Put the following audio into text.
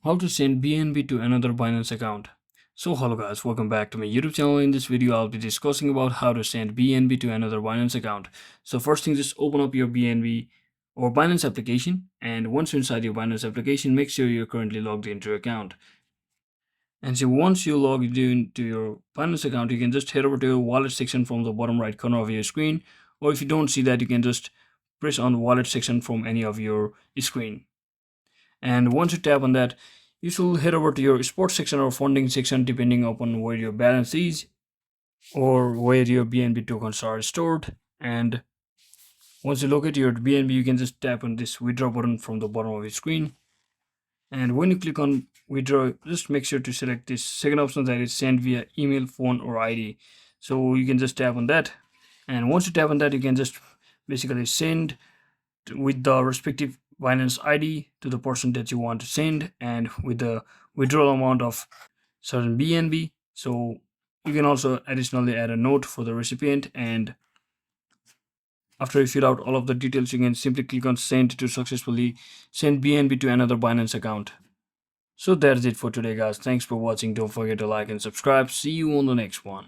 How to send BNB to another Binance account. So hello guys, welcome back to my YouTube channel. In this video I'll be discussing about how to send BNB to another Binance account. So first thing, just open up your BNB or Binance application, and once you're inside your Binance application, make sure you're currently logged into your account. And so once you log into your Binance account, you can just head over to your wallet section from the bottom right corner of your screen, or if you don't see that, you can just press on the wallet section from any of your screen. And once you tap on that, you should head over to your sports section or funding section depending upon where your balance is or where your BNB tokens are stored. And once you locate your BNB, you can just tap on this withdraw button from the bottom of your screen. And when you click on withdraw, just make sure to select this second option, that is send via email, phone or ID. So you can just tap on that, and once you tap on that, you can just basically send with the respective Binance ID to the person that you want to send, and with the withdrawal amount of certain BNB. So you can also additionally add a note for the recipient, and after you fill out all of the details, you can simply click on send to successfully send BNB to another Binance account. So that's it for today guys. Thanks for watching. Don't forget to like and subscribe. See you on the next one.